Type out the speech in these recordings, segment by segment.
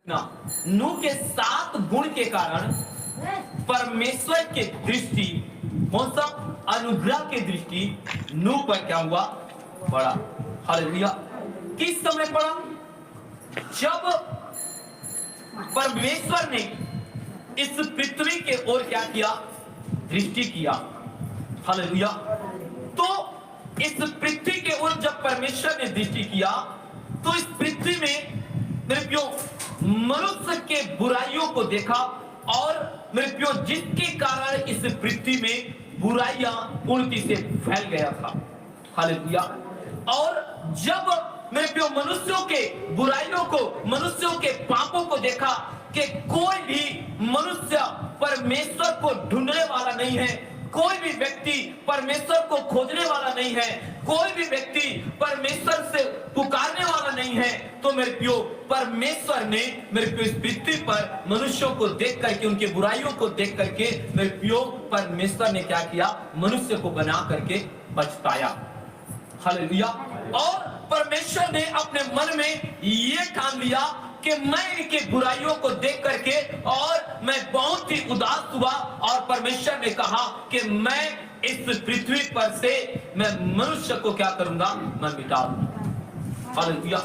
ना नूह के 7 गुण के कारण परमेश्वर के दृष्टि मौसम अनुग्रह के दृष्टि नूह पर क्या हुआ? पड़ा। हालेलुया। किस समय पड़ा? जब परमेश्वर ने इस पृथ्वी के ओर क्या किया? दृष्टि किया। हालेलुया। तो इस पृथ्वी के ओर जब परमेश्वर ने दृष्टि किया तो इस पृथ्वी में मेरे प्रियो मनुष्य के बुराइयों को देखा और मेरे प्रियो जिसके कारण इस पृथ्वी में बुराइयां उल्टी से फैल गया था। हालेलुया। और जब मेरे प्रियो मनुष्यों के बुराइयों को, मनुष्यों के पापों को देखा कि कोई भी मनुष्य परमेश्वर को ढूंढने वाला नहीं है, कोई भी व्यक्ति परमेश्वर को खोजने वाला नहीं है, कोई भी व्यक्ति परमेश्वर से पुकारने वाला नहीं है, तो मेरे प्रियो परमेश्वर ने मेरे प्रियो इस पृथ्वी पर मनुष्यों को देख करके, उनके बुराइयों को देख करके मेरे प्रियो परमेश्वर ने क्या किया? मनुष्य को बना करके पछताया। हालेलुया। और परमेश्वर ने अपने मन में ये ठान लिया कि मैं इनके बुराइयों को देख करके और मैं बहुत ही उदास हुआ और परमेश्वर ने कहा कि मैं इस पृथ्वी पर से मैं मनुष्य को क्या करूंगा? मैं मिटा दूंगा। हालेलुया।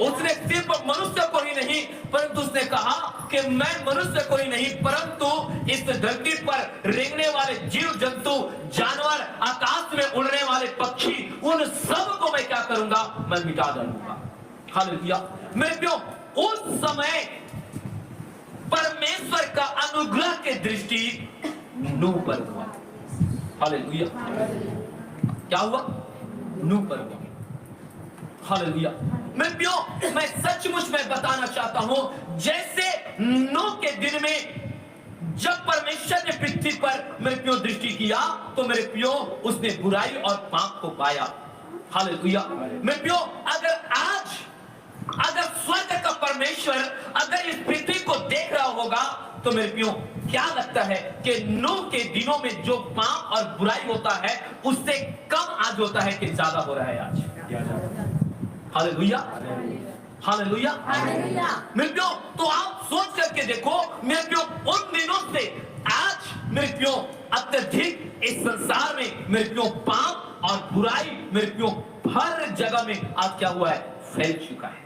उसने सिर्फ मनुष्य को ही नहीं परंतु उसने कहा कि मैं मनुष्य को ही नहीं परंतु इस धरती पर रेंगने वाले जीव जंतु, जानवर, आकाश में उड़ने वाले पक्षी, उन सब को मैं क्या करूंगा? मैं मिटा डालूंगा। हालेलुया। मेरे प्रियो उस समय परमेश्वर का अनुग्रह के दृष्टि नूह पर हुआ। हालेलुया। क्या हुआ? नूह पर हुआ। हालेलुया। मेरे प्रियो मैं सचमुच में बताना चाहता हूं, जैसे नूह के दिन में जब परमेश्वर ने पृथ्वी पर मेरे प्रियो दृष्टि किया तो मेरे प्रियो उसने बुराई और पाप को पाया। हालेलुया। मेरे प्रियो अगर स्वर्ग का परमेश्वर अगर इस पृथ्वी को देख रहा होगा तो मेरे प्रियो क्या लगता है कि नूह के दिनों में जो पाप और बुराई होता है उससे कम आज होता है कि ज्यादा हो रहा है आज? हालेलुया। हालेलुया। मेरे प्रियो तो आप सोच करके देखो मेरे प्रियो उन दिनों से आज मेरे प्रियो अत्यधिक इस संसार में मेरे प्रियो पाप और बुराई मेरे प्रियो हर जगह में आज क्या हुआ है? फैल चुका है।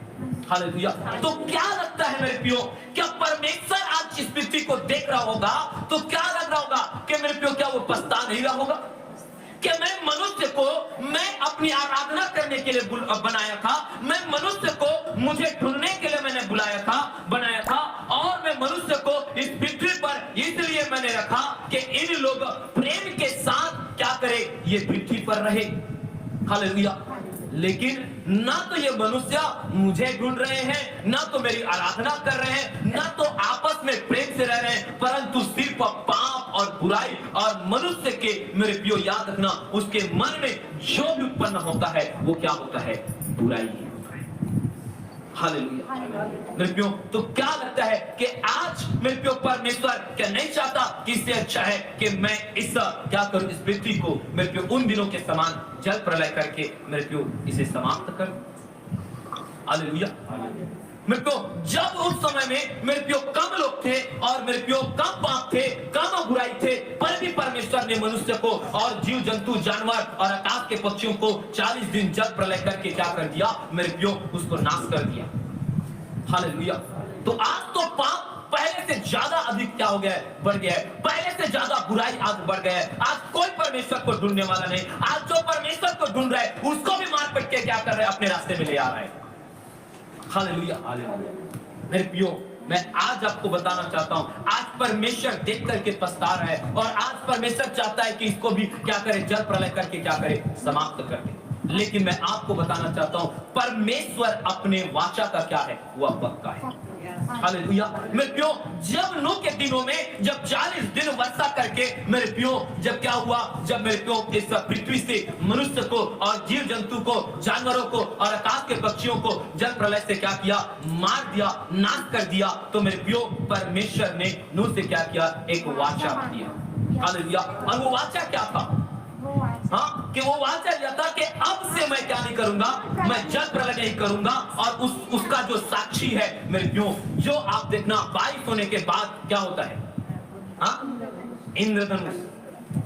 हालेलुया। तो क्या लगता है मेरे प्रियो, क्या परमेश्वर आज इस पृथ्वी को देख रहा होगा तो क्या लग रहा होगा कि मेरे प्रियो क्या वो पछता नहीं रहा होगा कि मैं मनुष्य को मैं अपनी आराधना करने के लिए बनाया था, मैं मनुष्य को मुझे ढूंढने के लिए मैंने बनाया था और मैं मनुष्य को इस पृथ्वी पर इसलिए मैंने रखा कि इन लोग प्रेम के साथ क्या करे? ये पृथ्वी पर रहे। हालेलुया। लेकिन ना तो ये मनुष्य मुझे ढूंढ रहे हैं, ना तो मेरी आराधना कर रहे हैं, ना तो आपस में प्रेम से रह रहे हैं, परंतु सिर्फ पाप और बुराई और मनुष्य के मेरे प्रियो याद रखना उसके मन में जो भी उत्पन्न होता है वो क्या होता है? बुराई ही होता है। हालेलुया। मेरे प्रियो तो क्या लगता है कि आज मेरे प्रियो परमेश्वर क्या नहीं चाहता कि इससे अच्छा है कि मैं इस क्या करूं? इस पृथ्वी को मेरे प्रियो उन दिनों के समान जल प्रलय करके मेरे प्रियो इसे समाप्त कर। हालेलुया। मेरे प्रियो जब उस समय में मेरे प्रियो कम लोग थे और मेरे प्रियो कम पाप थे, कम बुराई थे, पर भी परमेश्वर ने मनुष्य को और जीव जंतु, जानवर और आकाश के पक्षियों को 40 दिन जल प्रलय करके क्या कर दिया? मेरे प्रियो उसको नाश कर दिया। हालेलुया। तो आज तो पाप पहले से ज्यादा अधिक क्या हो गया है? बढ़ गया है। पहले से ज्यादा बुराई आज बढ़ गया है। आज कोई परमेश्वर को ढूंढने वाला नहीं। आज जो परमेश्वर को ढूंढ रहा है उसको भी मार पट के क्या कर रहा है? अपने रास्ते में ले आ रहा है। हालेलुया। मेरे प्रियो मैं आज आपको बताना चाहता हूं, आज परमेश्वर देख करके पछता रहा है और आज परमेश्वर चाहता है कि इसको भी क्या करे? जल प्रलय करके क्या करे? समाप्त कर दे। लेकिन मैं आपको बताना चाहता हूं परमेश्वर अपने वाचा का क्या है? वह पक्का है। हालेलुया। मेरे प्रियो जब नूह के दिनों में जब 40 दिन वर्षा करके मेरे प्रियो जब क्या हुआ? जब मेरे प्रियो इस पृथ्वी से मनुष्य को और जीव जंतु को, जानवरों को और आकाश के पक्षियों को जल प्रलय से क्या किया? मार दिया, नाश कर दिया। तो मेरे प्रियो परमेश्वर ने नूह से क्या किया? एक वाचा किया। हालेलुया। और वो वाचा क्या था? हाँ, कि वो वाचा जाता कि अब से मैं क्या नहीं करूंगा, मैं जल प्रलय नहीं करूंगा। और उसका जो साक्षी है मेरे प्यो, जो आप देखना 22 होने के बाद क्या होता है, हाँ, इंद्रधनुष।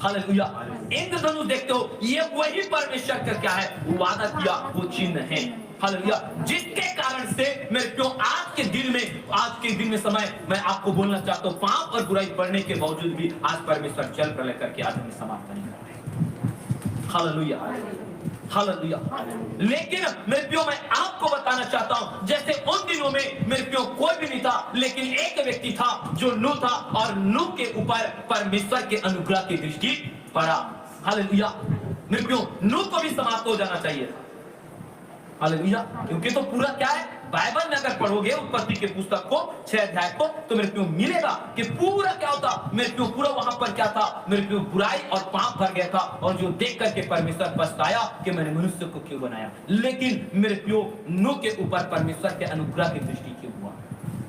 हालेलुया, इंद्रधनुष देखते हो, ये वही परमेश्वर का क्या है, वादा किया वो चिन्ह है। हालेलुया, जिसके कारण से मेरे प्यो आज के दिन में समय मैं आपको बोलना चाहता हूँ, पाप और बुराई बढ़ने के बावजूद भी आज परमेश्वर जल प्रलय करके आज हमें समाप्त नहीं कर रहे। Hallelujah, hallelujah. लेकिन मेरे प्यो मैं आपको बताना चाहता हूं, जैसे उन दिनों में मेरे प्यो कोई भी नहीं था, लेकिन एक व्यक्ति था जो नूह था, और नूह के ऊपर परमेश्वर के अनुग्रह की दृष्टि पड़ा। हालेलुया, मेरे प्यो नूह को भी समाप्त हो जाना चाहिए था। हालेलुया, क्योंकि तो पूरा क्या है, बाइबल में अगर पढ़ोगे उत्पत्ति के पुस्तक को 6 अध्याय को, तो मेरे प्यो मिलेगा कि पूरा क्या होता, मेरे प्यो पूरा वहां पर क्या था, मेरे प्यो बुराई और पाप भर गया था, और जो देख करके परमेश्वर पछताया कि मैंने मनुष्य को क्यों बनाया। लेकिन मेरे प्यो नूह के ऊपर परमेश्वर के अनुग्रह की दृष्टि क्यों हुआ।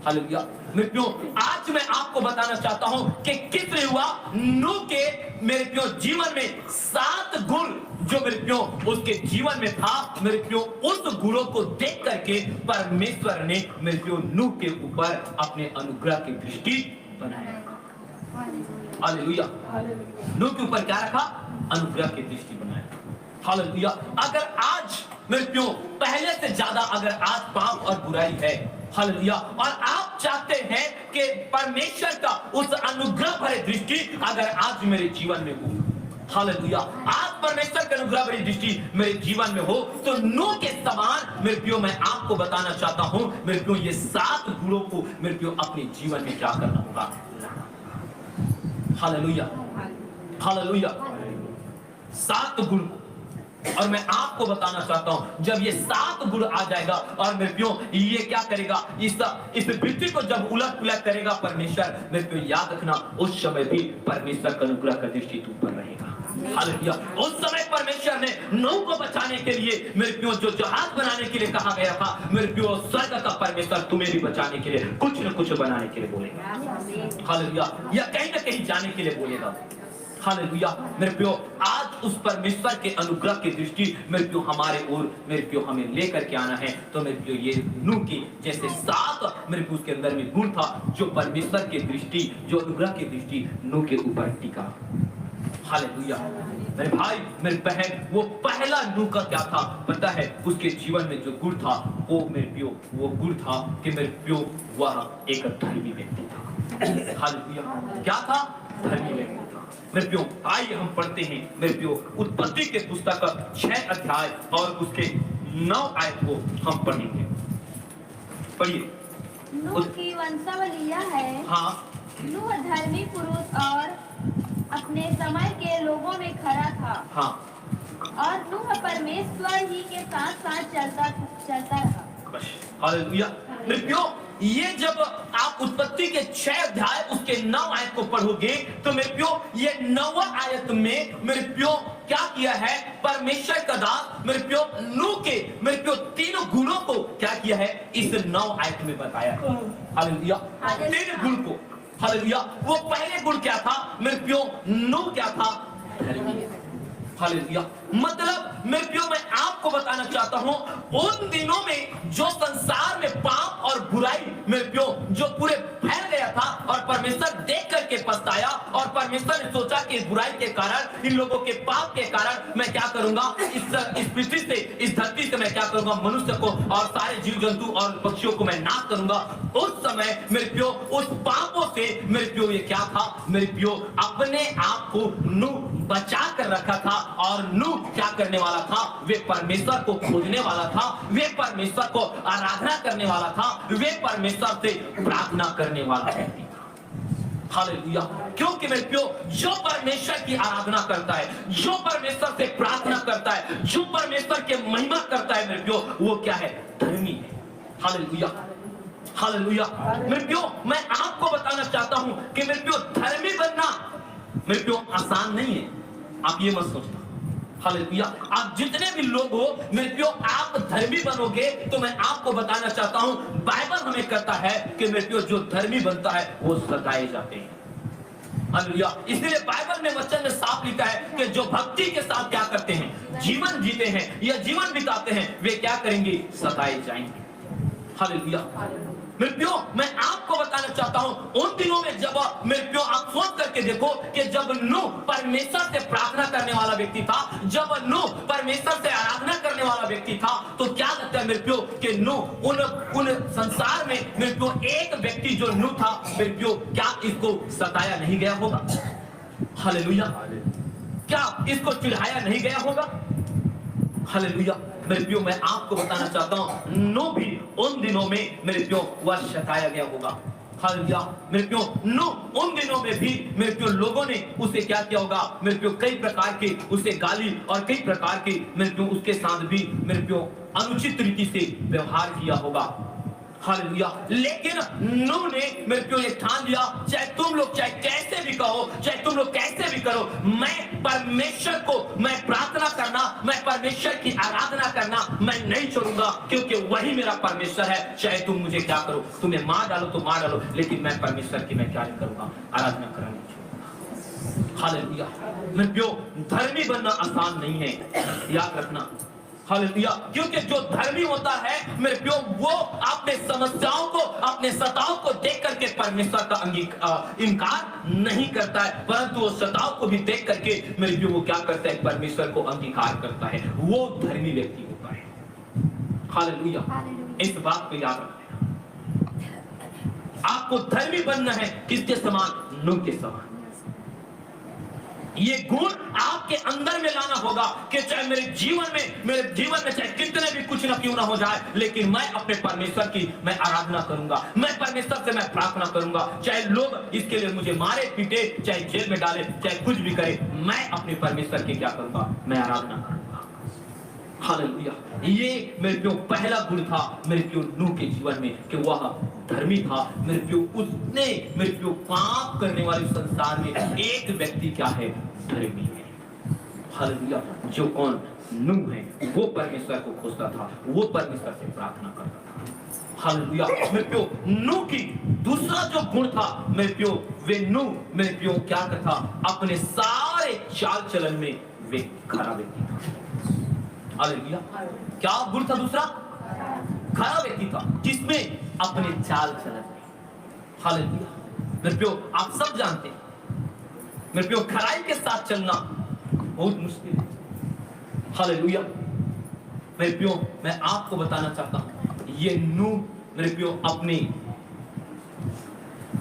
हालेलुया, मेरे प्यो आज मैं आपको बताना चाहता हूं कि किस लिए हुआ। नूह के मेरे प्यो जीवन में 7 गुण जो मेरे प्यो उसके जीवन में था, मेरे प्यो उस गुणों को देख करके परमेश्वर ने मेरे प्यो नूह के ऊपर अपने अनुग्रह की दृष्टि बनाया। हालेलुया, नूह के ऊपर क्या रखा, अनुग्रह की दृष्टि बनाया। हालेलुया, अगर आज मेरे प्यो पहले से ज्यादा अगर आज पाप और बुराई है, हालेलुया, और आप चाहते हैं कि परमेश्वर का उस अनुग्रह भरे दृष्टि अगर आज मेरे जीवन में हो, हालेलुया, आज परमेश्वर का अनुग्रह भरी दृष्टि मेरे जीवन में हो, तो नूह के समान मेरे प्यो मैं आपको बताना चाहता हूं, मेरे प्यो ये 7 गुणों को मेरे प्यो अपने जीवन में क्या करना होगा। हालेलुया, हालेलुया, 7 गुण। और मैं आपको बताना चाहता हूं, जब ये 7 गुण आ जाएगा, और मेरे प्यो ये क्या करेगा, इस पृथ्वी को जब उलट पुलट करेगा परमेश्वर, मेरे प्यो याद रखना उस समय भी परमेश्वर का अनुग्रह का दृष्टि तुम पर रहेगा। हालेलुया, उस समय परमेश्वर ने नूह को बचाने के लिए मेरे प्यो जो जहाज बनाने के लिए कहा गया था, मेरे प्यो स्वर्ग का परमेश्वर तुम्हें भी बचाने के लिए कुछ न कुछ बनाने के लिए बोलेगा। हालेलुया, या कहीं ना कहीं जाने के लिए बोलेगा। हालेलुया, मेरे प्यो आज उस परमेश्वर के अनुग्रह की दृष्टि मेरे प्यो हमारे ओर मेरे प्यो हमें लेकर के आना है। तो मेरे प्यो ये नूह की जैसे 7 मेरे प्यो उसके अंदर में गुण था, जो परमेश्वर की दृष्टि, जो अनुग्रह की दृष्टि नूह के ऊपर टिका। हालेलुया, मेरे भाई मेरे बहन, वो पहला नूह का क्या था पता है, उसके जीवन में जो गुण था वो मेरे प्यो वो गुण था कि मेरे प्यो वह एक धर्मी व्यक्ति था। हालेलुया, क्या था, धर्मी व्यक्ति। मेरे प्यो आइए हम पढ़ते हैं मेरे प्यो उत्पत्ति के पुस्तक का 6 अध्याय और उसके 9 आयत को हम पढ़ेंगे। पढ़िए। नूह की वंशावली यह है, हाँ, नूह धर्मी पुरुष और अपने समय के लोगों में खरा था। हाँ, और नूह परमेश्वर ही के साथ साथ चलता रहा। बस। हालेलुया, मेरे प्यो ये जब आप उत्पत्ति के 6 अध्याय उसके 9 आयत को पढ़ोगे, तो मेरे प्यो ये 9वां आयत में मेरे प्यो क्या किया है, परमेश्वर का दास मेरे प्यो नूह के मेरे प्यो 3 गुणों को क्या किया है, इस 9 आयत में बताया। हालेलुया, 3 गुण को। हालेलुया, वो पहले गुण क्या था मेरे प्यो, नूह क्या था, धर्मी। हालेलुया, मतलब मेरे प्यो मैं आपको बताना चाहता हूं, उन दिनों में जो संसार में पाप और बुराई मेरे प्यो जो पूरे फैल गया था, और परमेश्वर देख करके पछताया, और परमेश्वर ने सोचा कि बुराई के कारण, इन लोगों के पाप के कारण मैं क्या करूंगा, इस पृथ्वी से, इस धरती से मैं क्या करूंगा, मनुष्य को और सारे जीव जंतु और पक्षियों को मैं नाश करूंगा। उस समय मेरे प्यो उस पापों से मेरे प्यो ये क्या था, मेरे प्यो अपने आप को नूह बचा कर रखा था, और नूह क्या करने वाला था, वे परमेश्वर को खोजने वाला था, वे परमेश्वर को आराधना करने वाला था, वे परमेश्वर से प्रार्थना करने वाला व्यक्ति था। हालेलुया, क्योंकि मेरे प्यो जो परमेश्वर की आराधना करता है, जो परमेश्वर से प्रार्थना करता है, जो परमेश्वर के महिमा करता है, मेरे प्यो वो क्या है, धर्मी है। हालेलुया, हालेलुया, मेरे प्यो मैं आपको बताना चाहता हूं कि मेरे प्यो धर्मी बनना मेरे प्यो आसान नहीं है, आप ये मत सोचना। हालेलुया, आप जितने भी लोग हो मेरे प्यो आप धर्मी बनोगे, तो मैं आपको बताना चाहता हूं बाइबल हमें कहता है कि मेरे प्यो जो धर्मी बनता है वो सताए जाते हैं। हालेलुया। इसलिए बाइबल में वचन में साफ लिखा है कि जो भक्ति के साथ क्या करते हैं, जीवन जीते हैं या जीवन बिताते हैं, वे क्या करेंगे, सताए जाएंगे। हालेलुया। मेरे प्रियो, मैं आपको बताना चाहता हूं उन दिनों में जब मेरे प्रियो आप सोच करके देखो कि जब नूह परमेश्वर से प्रार्थना करने वाला व्यक्ति था, जब नूह परमेश्वर से आराधना करने वाला व्यक्ति था, तो क्या लगता है मेरे प्रियो कि नूह उन संसार में मेरे प्रियो एक व्यक्ति जो नूह था मेरे प्रियो, क्या इसको सताया नहीं गया होगा? हालेलुया। क्या इसको चिढ़ाया नहीं गया होगा? हालेलुया। मेरे प्रियो, मैं आपको बताना चाहता हूं नूह भी उन दिनों में मेरे प्रियो वह सताया गया होगा। हालेलुया। मेरे प्रियो, नूह उन दिनों में भी मेरे प्रियो लोगों ने उसे क्या किया होगा, मेरे प्रियो कई प्रकार के उसे गाली और कई प्रकार के मेरे प्रियो उसके साथ भी मेरे प्रियो अनुचित रीति से व्यवहार किया होगा। हालेलुया। लेकिन नूह ने मेरे प्रियो ये ठान लिया, चाहे तुम लोग चाहे कैसे भी कहो, चाहे तुम लोग कैसे भी करो, मैं परमेश्वर को मैं प्रार्थना करना, मैं परमेश्वर की आराधना करना मैं नहीं छोड़ूंगा, क्योंकि वही मेरा परमेश्वर है। चाहे तुम मुझे क्या करो, तुम्हें मार डालो तो मार डालो, लेकिन मैं परमेश्वर की मैं क्या नहीं करूंगा, आराधना करना। हालेलुया। मेरे प्रियो, धर्मी बनना आसान नहीं है, याद रखना। हालेलुया। क्योंकि जो धर्मी होता है मेरे प्रियो, वो अपने समस्याओं को, अपने सताव को देख करके परमेश्वर का इनकार नहीं करता है, परंतु वो सताव को भी देख करके मेरे प्रियो वो क्या करता है, परमेश्वर को अंगीकार करता है। वो धर्मी व्यक्ति होता है। हालेलुया। इस बात को याद रखना। आपको धर्मी बनना है किसके समान? नूह के समान। ये गुण आपके अंदर में लाना होगा कि चाहे मेरे जीवन में चाहे कितने भी कुछ ना क्यों ना हो जाए, लेकिन मैं अपने परमेश्वर की मैं आराधना करूंगा, मैं परमेश्वर से मैं प्रार्थना करूंगा। चाहे लोग इसके लिए मुझे मारे पीटे, चाहे जेल में डाले, चाहे कुछ भी करे, मैं अपने परमेश्वर की क्या करूंगा, मैं आराधना करूंगा। हालेलुया। ये मेरे प्रियो पहला गुण था मेरे प्रियो नूह के जीवन में कि वह धर्मी था। मेरे प्रियो, उसने मेरे प्रियो पाप करने वाले संसार में एक व्यक्ति क्या है, धर्मी है। हालेलुया। जो कौन? नूह है। वो परमेश्वर को खोजता था, वो परमेश्वर से प्रार्थना करता था। हालेलुया। मेरे प्रियो, नूह की दूसरा जो गुण था मेरे प्रियो, वे नूह मेरे प्रियो क्या करता, अपने सारे चाल चलन में वे खरा व्यक्ति था। हालेलुया। क्या गुण था दूसरा? खरा व्यक्ति था, जिसमें अपने चाल चलन में। हालेलुया। मेरे प्रियो, आप सब जानते हैं मेरे प्रियो, खराई के साथ चलना बहुत मुश्किल है। हालेलुया। मेरे प्रियो, मैं आपको बताना चाहता हूं ये नूह मेरे प्रियो अपनी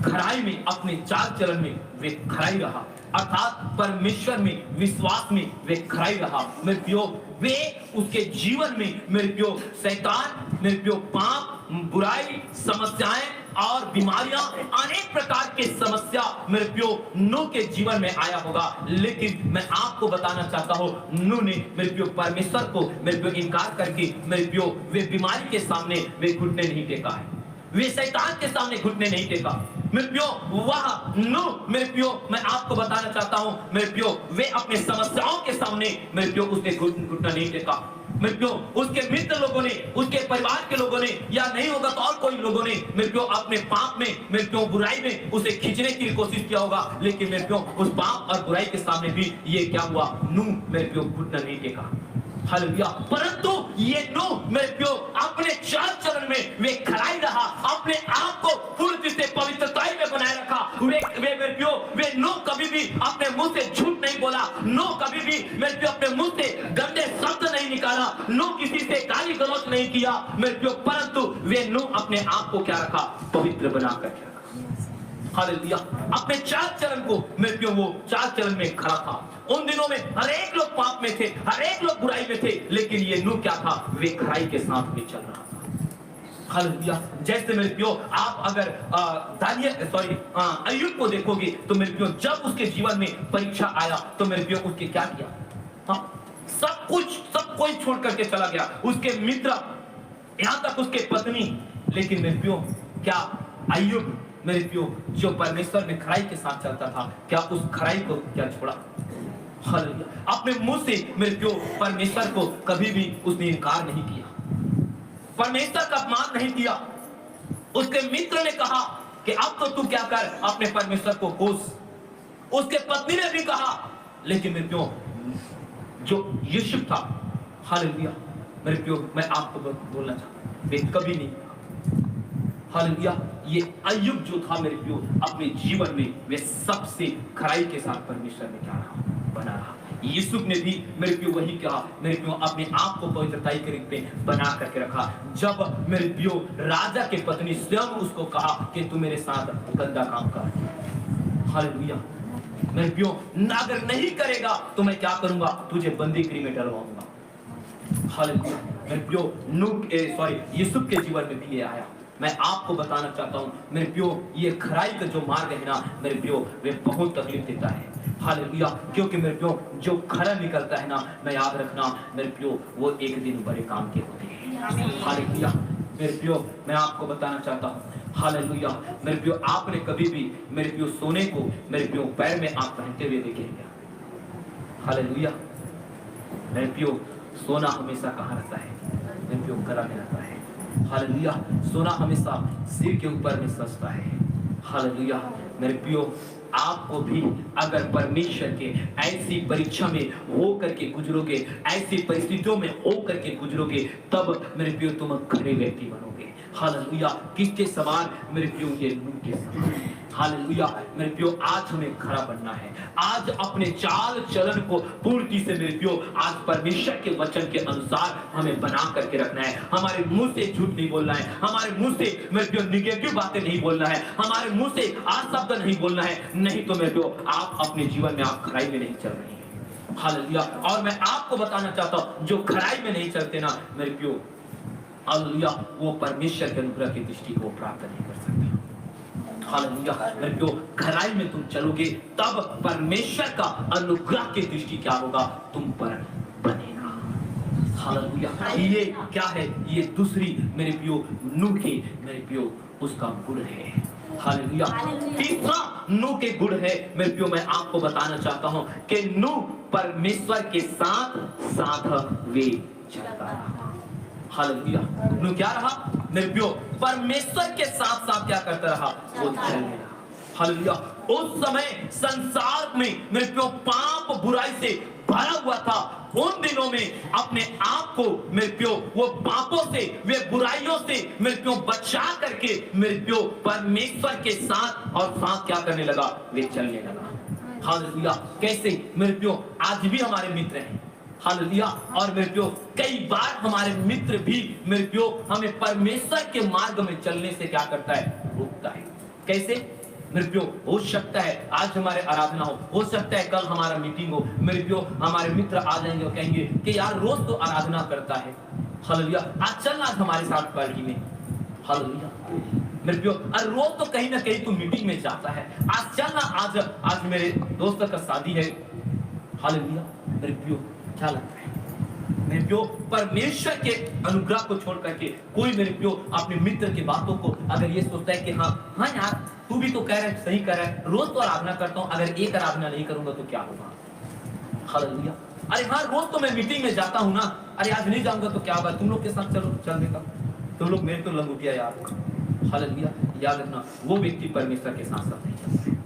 खराई में, अपने चाल चलन में वे खराई रहा, अर्थात परमेश्वर में विश्वास में वे खराई रहा। मेरे प्रियो, वे उसके जीवन में मेरे प्रियो शैतान, मेरे प्रियो पाप, बुराई, समस्याएं और बीमारियां, अनेक प्रकार के समस्या मेरे प्रियो नूह के जीवन में आया होगा, लेकिन मैं आपको बताना चाहता हूं नूह ने मेरे प्रियो परमेश्वर को मेरे प्रियो इनकार करके मेरे प्रियो वे बीमारी के सामने वे घुटने नहीं टेका है, वे शैतान के सामने घुटने नहीं टेका। मेरे प्रियो, वह नूह मेरे प्रियो, मैं आपको बताना चाहता हूं मेरे प्रियो, वे अपने समस्याओं के सामने मेरे प्रियो उसने घुटना नहीं टेका। मेरे प्रियो, उसके मित्र लोगों ने, उसके परिवार के लोगों ने, या नहीं होगा तो और कोई लोगों ने मेरे प्रियो अपने पाप में, मेरे प्रियो बुराई में उसे खींचने की कोशिश किया होगा, लेकिन मेरे प्रियो उस पाप और बुराई के सामने भी ये क्या हुआ, नूह मेरे प्रियो घुटना नहीं टेका। हालेलुया। परंतु ये नूह मेरे प्रियो अपने चाल चलन में वे खराई रहा, अपने आप को पूरी से पवित्रताई में बनाए रखा। वे मेरे प्रियो, वे नूह कभी भी अपने मुंह से झूठ नहीं बोला, नूह कभी भी मेरे प्रियो अपने मुंह से गंदे शब्द नहीं निकाला, नूह किसी से गाली गलौज नहीं किया मेरे प्रियो, परंतु वे नूह अपने आप को क्या रखा, पवित्र बना कर रखा। हालेलुया। अपने चाल चलन को मेरे प्रियो वो चाल चलन में खड़ा था। उन दिनों में हर एक लोग पाप में थे, हर एक लोग बुराई में थे, लेकिन ये नूह क्या था, वे खराई के साथ में चल रहा था। हालेलुया। जैसे मेरे प्रियो आप अगर अय्यूब को देखोगे तो मेरे प्रियो जब उसके जीवन में परीक्षा आया तो मेरे प्रियो उसके क्या किया, सब कोई छोड़ करके चला गया, उसके मित्र, यहां तक उसके पत्नी, लेकिन मेरे प्रियो क्या अय्यूब मेरे प्रियो जो परमेश्वर में खराई के साथ चलता था, क्या उस खराई को क्या छोड़ा? हालेलुया। अपने मुंह से मेरे प्रियो परमेश्वर को कभी भी उसने इनकार नहीं किया, परमेश्वर का अपमान नहीं किया। उसके मित्र ने कहा कि अब तो तू क्या कर, अपने परमेश्वर को कोस, उसके पत्नी ने भी कहा, लेकिन मेरे प्यो जो यूसुफ था, हालेलुया, मेरे प्यो मैं आपको बोलना चाहता हूं, वे कभी नहीं, हालेलुया, ये अय्यूब जो था मेरे प्यो अपने जीवन में वे सबसे खराई के साथ परमेश्वर में क्या रहा, बना रहा। यूसुफ ने भी मेरे प्यो वही कहा, मेरे प्यो अपने आप को पवित्रताई के रूप में बना करके रखा। जब मेरे प्यो राजा के पत्नी स्वयं उसको कहा कि तू मेरे साथ गंदा काम कर, हालेलुया, मेरे प्यो अगर नहीं करेगा तो मैं क्या करूंगा, तुझे बंदी गृह में डलवाऊंगा, हालेलुया। मेरे प्यो यूसुफ के जीवन में भी ये आया। मैं आपको बताना चाहता हूं मेरे प्यो, ये खराई का जो मार्ग है ना मेरे प्यो, वे बहुत तकलीफ देता है, हालेलुया, क्योंकि मेरे प्यो जो खरा निकलता है ना, मैं याद रखना मेरे प्यो, वो एक दिन बड़े काम के होते हैं, हालेलुया। मेरे प्यो मैं आपको बताना चाहता हूं, हालेलुया, मेरे प्यो आपने कभी भी मेरे प्यो सोने को मेरे प्यो पैर में आप पहनते हुए देखे क्या, हालेलुया। मेरे प्यो सोना हमेशा कहाँ रहता है, मेरे प्यो गला में रहता है, हालेलुया। सोना हमेशा सिर के ऊपर में सजता है, हालेलुया। मेरे प्यो आपको भी अगर परमेश्वर के ऐसी परीक्षा में हो करके गुजरोगे, ऐसी परिस्थितियों में हो करके गुजरोगे, तब मेरे प्यो तुम खरे व्यक्ति बनोगे, हालेलुया। किसके समान, मेरे प्यो ये नूह के समान, हालेलुया। मेरे प्यो आज हमें खरा बनना है, आज अपने चाल चलन को पूर्ति से मेरे प्यो आज परमेश्वर के वचन के अनुसार हमें बना करके रखना है। हमारे मुंह से झूठ नहीं बोलना है, हमारे मुंह से मेरे प्यो निगेटिव बातें नहीं बोलना है, हमारे मुंह से अशब्द नहीं बोलना है, नहीं तो मेरे प्यो आप अपने जीवन में आप खराई में नहीं चल रही है, हालेलुया। और मैं आपको बताना चाहता हूं जो खराई में नहीं चलते ना मेरे प्यो, हालेलुया, वो परमेश्वर के अनुग्रह की दृष्टि को प्राप्त नहीं कर सकते, हालेलुया। मेरे प्यो खराई में तुम चलोगे तब परमेश्वर का अनुग्रह की दृष्टि क्या होगा, तुम पर बनेगा, हालेलुया। ये क्या है, ये दूसरी मेरे प्यो नूह के मेरे प्यो उसका गुण है, हालेलुया। तीसरा नूह के गुण है मेरे प्यो, मैं आपको बताना चाहता हूं कि नूह परमेश्वर के साथ साथ वे चलता रहा, हालेलुया। नूह क्या रहा मेरे प्यो, परमेश्वर के साथ साथ क्या करता रहा, वो चलने लगा, हालेलुया। उस समय संसार में मेरे प्यो पाप बुराई से भरा हुआ था। उन दिनों में अपने आप को मेरे प्यो वो पापों से, वे बुराइयों से मेरे प्यो बचा करके मेरे प्यो परमेश्वर के साथ और साथ क्या करने लगा, वे चलने लगा, हालेलुया। कैसे मेरे प्यो, आज भी हमारे मित्र हैं, हालेलुया। और मेरे प्यो कई बार हमारे मित्र भी मेरे प्यो हमें परमेश्वर के मार्ग में चलने से क्या करता है, रोकता है। कैसे मेरे प्यो, हो सकता है आज हमारे आराधना हो सकता है कल हमारा मीटिंग हो, मेरे प्यो हमारे मित्र आ जाएंगे और कहेंगे कि यार रोज तो आराधना करता है, हालेलुया, आज चलना आज हमारे साथ पार्टी में, हालेलुया। मेरे प्यो रोज तो कहीं ना कहीं तू मीटिंग में जाता है, आज चलना, आज मेरे दोस्त का शादी है, हालेलुया। मेरे प्यो क्या लगता है, मेरे प्यो परमेश्वर के अनुग्रह को छोड़ करके कोई मेरे प्यो अपने मित्र की बातों को अगर ये सोचता है कि हाँ यार तू भी तो कह रहा है, सही कह रहा है, रोज तो आराधना करता हूं, अगर एक आराधना नहीं करूंगा तो क्या होगा, हालेलुया। अरे हाँ रोज तो मैं मीटिंग में जाता हूं ना, अरे आज नहीं जाऊंगा तो क्या होगा, तुम लोग के साथ चलो चल देगा, तुम लोग मेरे तो लंगोटिया यार, हालेलुया। याद रखना वो व्यक्ति परमेश्वर के साथ साथ नहीं चलता है,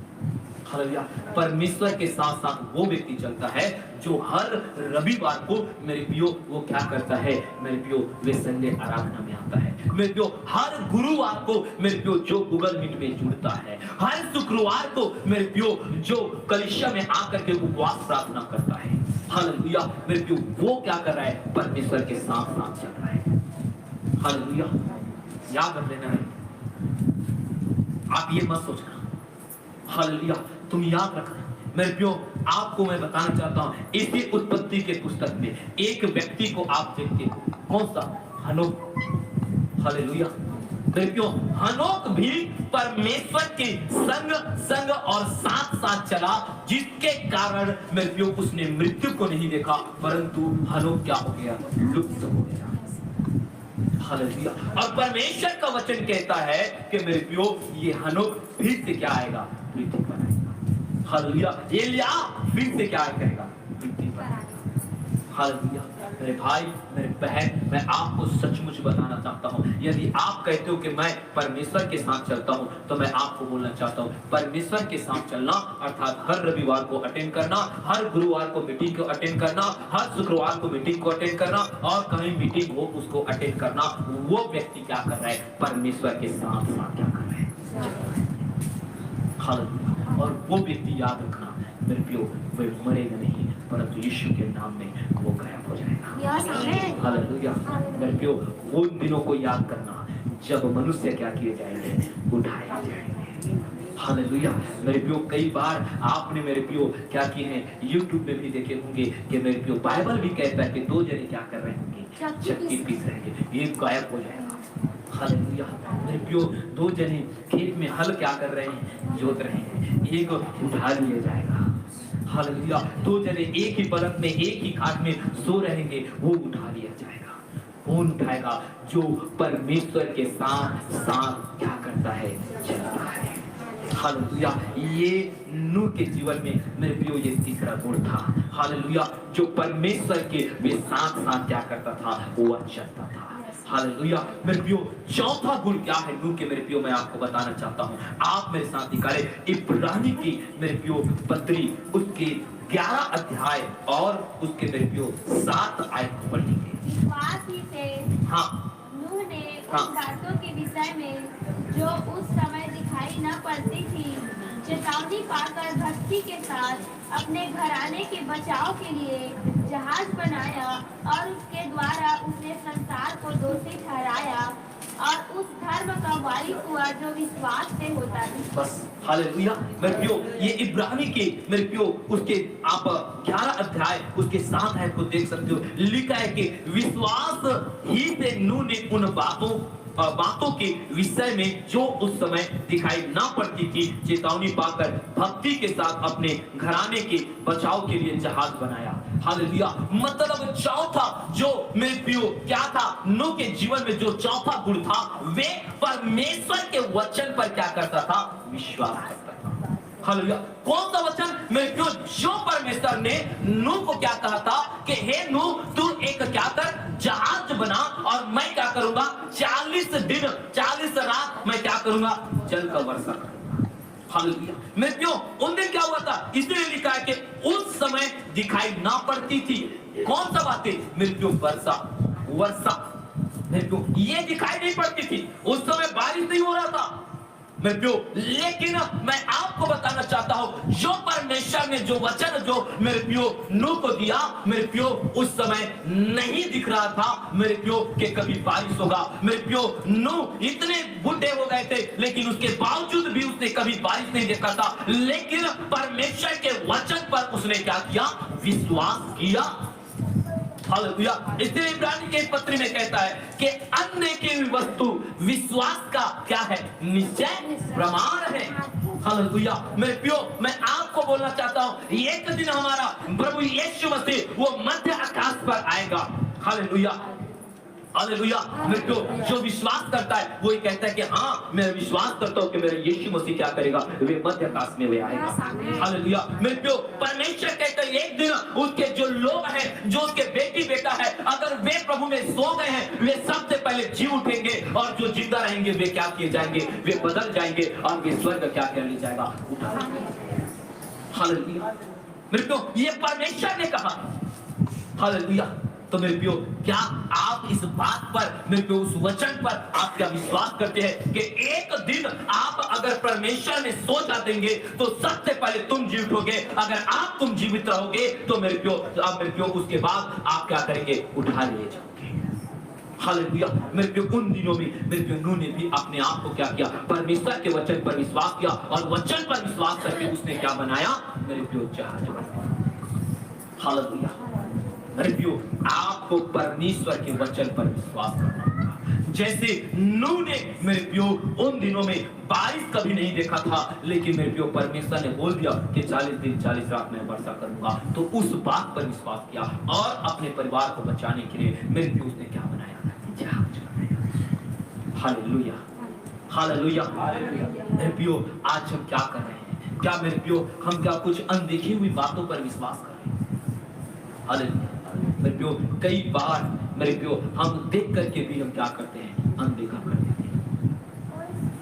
हालेलुया। परमेश्वर के साथ साथ वो व्यक्ति चलता है जो हर रविवार को मेरे प्यो वो क्या करता है, मेरे प्यो वे संडे आराधना में आता है, मेरे प्यो हर गुरुवार को मेरे प्यो जो गूगल मीट में जुड़ता है, हर शुक्रवार को मेरे प्यो जो कलीसिया में आकर के उपवास प्रार्थना करता है, हालेलुया। मेरे प्यो वो क्या कर रहा है, परमेश्वर के साथ साथ चल रहा है, हालेलुया। याद रख लेना है, आप ये मत सोचना, हालेलुया, तुम याद रखना मेरे प्यो। आपको मैं बताना चाहता हूं इसी उत्पत्ति के पुस्तक में एक व्यक्ति को आप देखते हो, कौन सा, हनोक, हालेलुया। मेरे प्यो हनोक भी परमेश्वर के संग और साथ साथ चला, जिसके कारण मेरे प्यो उसने मृत्यु को नहीं देखा, परंतु हनोक क्या हो गया, लुप्त हो गया, हालेलुया। और परमेश्वर का वचन कहता है कि मेरे प्यो ये हनोक फिर से क्या आएगा, पृथ्वी पर आएगा, हालेलुया। एलिया फिर से क्या करेगा, पृथ्वी पर आएगा, हालेलुया। मेरे भाई, मेरे बहन, मैं आपको सचमुच बताना चाहता हूँ, यदि आप कहते हो कि मैं परमेश्वर के साथ चलता हूँ, तो मैं आपको बोलना चाहता हूँ, परमेश्वर के साथ चलना अर्थात हर रविवार को अटेंड करना, हर गुरुवार को मीटिंग को अटेंड करना, हर शुक्रवार को मीटिंग को अटेंड करना, और कहीं मीटिंग हो उसको अटेंड करना, वो व्यक्ति क्या कर रहा है? परमेश्वर के साथ साथ क्या कर रहा है? हालेलुया। और वो व्यक्ति याद रखना मेरे प्रियो, वह मरेगा नहीं, परंतु यीशु के नाम में वो गायब हो जाएगा। हालेलुया। मेरे प्रियो, उन दिनों को याद करना जब मनुष्य क्या किए जाएंगे? उठाए जाएंगे। हालेलुया। मेरे प्रियो, कई बार आपने मेरे प्रियो क्या किए हैं? यूट्यूब में भी देखे होंगे कि मेरे प्रियो बाइबल भी कहता है कि दो जने क्या कर रहे होंगे? चक्की पीस रहे हैं, एक गायब हो जाएगा। हालेलुया। मेरे प्रियो, दो जने खेत में हल क्या कर रहे हैं? जोत रहे हैं, एक उठा लिया जाएगा। हालेलुया। दो जने एक ही पलंग में, एक ही खाट में सो रहेंगे, वो उठा लिया जाएगा। कौन उठाएगा? जो परमेश्वर के साथ साथ क्या करता है? चलता है। हालेलुया। ये नूह के जीवन में मेरे प्रियो ये तीसरा गुण था। हालेलुया। जो परमेश्वर के वे साथ साथ क्या करता था? वो चलता था। हालेलुया। मेरे प्रियो, चौथा गुण क्या है नूह के? मेरे प्रियो, मैं आपको बताना चाहता हूँ। आप मेरे साथ निकाले इब्रानी की मेरे प्रियो पत्री, उसके 11 अध्याय और उसके मेरे प्रियो 7 आयत पढ़ेंगे। विश्वास ही से हाँ, नूह ने उन बातों के विषय में जो उस समय दिखाई न पड़ती थी, चेतावनी पाकर भक्ति के साथ अपने घराने के बचाव के लिए जहाज बनाया, और उसके द्वारा उसने संसार को दोषी ठहराया, और उस धर्म का वारिस हुआ जो विश्वास से होता है। बस। हालेलुया। मेरे प्रियो, ये इब्रानी के मेरे प्रियो उसके आप 11 अध्याय उसके 7 आयत को देख सकते हो। लिखा है कि विश्वास ही से नूह ने उन बातों के विषय में जो उस समय दिखाई ना पड़ती थी, चेतावनी पाकर भक्ति के साथ अपने घराने के बचाव के लिए जहाज बनाया। हालेलुया। मतलब चौथा जो मेरे प्रियो क्या था? नूह के जीवन में जो चौथा गुण था, वे परमेश्वर के वचन पर क्या करता था? विश्वास करता था। हालेलुया। कौन सा वचन? मेरे प्रियो, जो परमेश्वर ने नूह को क्या कहा था कि हे नूह, तू एक क्या कर? जहाज बना, और मैं क्या करूंगा? 40 दिन 40 रात मैं क्या करूंगा? जल का वर्षा करूंगा। हालेलुया। मेरे प्रियो, उन दिन क्या हुआ था? इसलिए लिखा है कि उस समय दिखाई ना पड़ती थी। कौन सा बातें? मेरे प्रियो, वर्षा। मेरे प्रियो, ये दिखाई नहीं पड़ती थी। उस समय बारिश नहीं हो रहा था मेरे प्रियो, लेकिन मैं आपको बताना चाहता हूं, जो परमेश्वर ने जो वचन जो मेरे प्रियो नूह को दिया, मेरे प्रियो उस समय नहीं दिख रहा था मेरे प्रियो कि कभी बारिश होगा। मेरे प्रियो, नूह इतने बूढ़े हो गए थे, लेकिन उसके बावजूद भी उसने कभी बारिश नहीं देखा था। लेकिन परमेश्वर के वचन पर उसने क्या किया? विश्वास किया। हालेलुया। इसलिए इब्रानी के पत्री में कहता है कि अन्य की वस्तु विश्वास का क्या है? निश्चय प्रमाण है। हालेलुया। मेरे प्रियो, मैं आपको बोलना चाहता हूं, एक दिन हमारा प्रभु यीशु मसीह वो मध्य आकाश पर आएगा। हालेलुया। हालेलुया। मेरे प्रियो, जो विश्वास करता है वो ही कहता है कि हाँ, मैं विश्वास करता हूँ कि मेरा यीशु मसीह क्या करेगा? वे मध्य आकाश में वे आएगा। हालेलुया। मेरे प्रियो, परमेश्वर कहता है एक दिन उसके जो लोग हैं, जो उसके बेटी बेटा है, अगर वे प्रभु में सो गए हैं, वे सबसे पहले जी उठेंगे, और जो जिंदा रहेंगे वे क्या किए जाएंगे? वे बदल जाएंगे, और वे स्वर्ग क्या कर लिया जाएगा? उठा। हालेलुया। मेरे प्रियो, ये परमेश्वर ने कहा। हालेलुया। तो मेरे प्रियो, क्या आप इस बात पर, मेरे प्रियो, उस वचन पर आप क्या विश्वास करते हैं कि एक दिन आप अगर परमेश्वर में सो जाएंगे तो सबसे पहले तुम जीवित होगे? अगर आप तुम जीवित रहोगे तो मेरे प्रियो उसके बाद आप क्या करेंगे? उठा लिए जाओगे। हालेलुया। मेरे प्रियो, उन दिनों में मेरे प्रियो नूह ने भी अपने आप को क्या किया? परमेश्वर के वचन पर विश्वास किया, और वचन पर विश्वास करके उसने क्या बनाया? मेरे प्रियो, जहाज बनाया। हालेलुया। मेरे प्रियो, आपको परमेश्वर के वचन पर विश्वास करना होगा। जैसे नूह ने मेरे प्रियो उन दिनों में बारिश कभी नहीं देखा था, लेकिन मेरे प्रियो परमेश्वर ने बोल दिया कि 40 दिन 40 रात में वर्षा करूंगा, तो उस बात पर विश्वास किया, और अपने परिवार को बचाने के लिए मेरे प्रियो उसने क्या बनाया? जहाज बनाया। हालेलुया। हालेलुया। मेरे प्रियो, आज हम क्या कर रहे हैं? क्या मेरे प्रियो हम क्या कुछ अनदेखी हुई बातों पर विश्वास कर रहे हैं? हालेलुया। मेरे प्यो कई बार मेरे प्यो हम देख करके भी हम क्या करते हैं, अनदेखा कर देते हैं।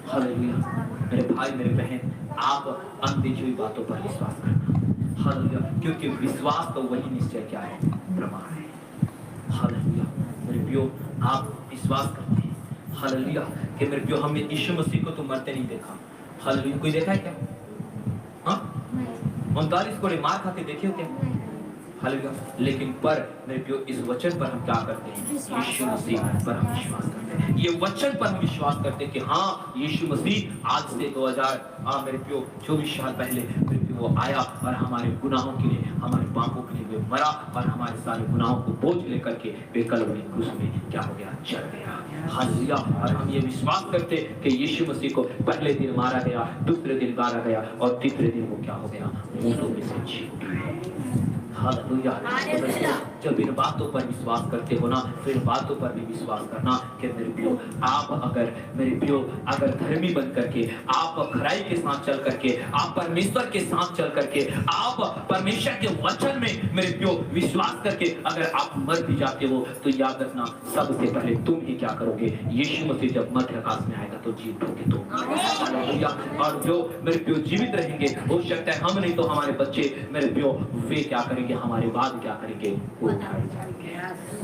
हालेलुया। मेरे भाई मेरे बहन, आप अनदेखी हुई बातों पर विश्वास करना। हालेलुया। क्योंकि विश्वास तो वही निश्चय क्या है, प्रमाण है। हालेलुया। मेरे प्यो आप विश्वास करते हैं, हालेलुया, कि मेरे प्यो हमने यीशु मसीह को तो मरते नहीं देखा। हालेलुया। कोई देखा है क्या? हाँ, 39 कोड़े मार खाते देखे हो क्या? हालेलुया। लेकिन पर मेरे प्यो इस वचन पर हम क्या करते हैं, यीशु मसीह पर हम विश्वास करते हैं। ये वचन पर हम विश्वास करते हैं कि हाँ, यीशु मसीह आज से 2000 मेरे प्यो 24 साल पहले मेरे प्यो वो आया और हमारे गुनाहों के लिए, हमारे पापों के लिए वे मरा और हमारे सारे गुनाहों को बोझ लेकर के वे कलवरी क्रूस में क्या हो गया, चढ़ गया। हालेलुया। और हम ये विश्वास करते कि यीशु मसीह को पहले दिन मारा गया, दूसरे दिन गाड़ा गया और तीसरे दिन वो क्या हो गया, मुर्दों में से जी उठा। हालेलुया। जब इन बातों पर विश्वास करते हो ना, तो इन बातों पर भी विश्वास करना कि मेरे प्यो आप अगर मेरे प्यो अगर धर्मी बन करके, आप खराई के साथ चल करके, आप परमेश्वर के साथ चल करके, आप परमेश्वर के वचन में मेरे प्यो विश्वास करके अगर आप मर भी जाते हो, तो याद रखना सबसे पहले तुम ही क्या करोगे, यीशु मसीह जब मध्य आकाश में आएगा तो जी उठोगे तो। हालेलुया। और जो मेरे प्यो जीवित रहेंगे, हो सकता है हम नहीं तो हमारे बच्चे मेरे प्यो वे क्या करेंगे, हमारे बाद क्या करेंगे, वो उठाए जाएंगे।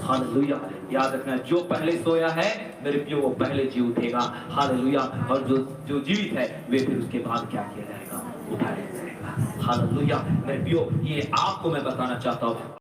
हालेलुया। याद रखना जो पहले सोया है मेरे प्यो वो पहले जी उठेगा। हालेलुया। और जो जीवित है वे फिर उसके बाद क्या किया जाएगा, उठाया जाएगा। हालेलुया। मेरे प्यो ये आपको मैं बताना चाहता हूँ,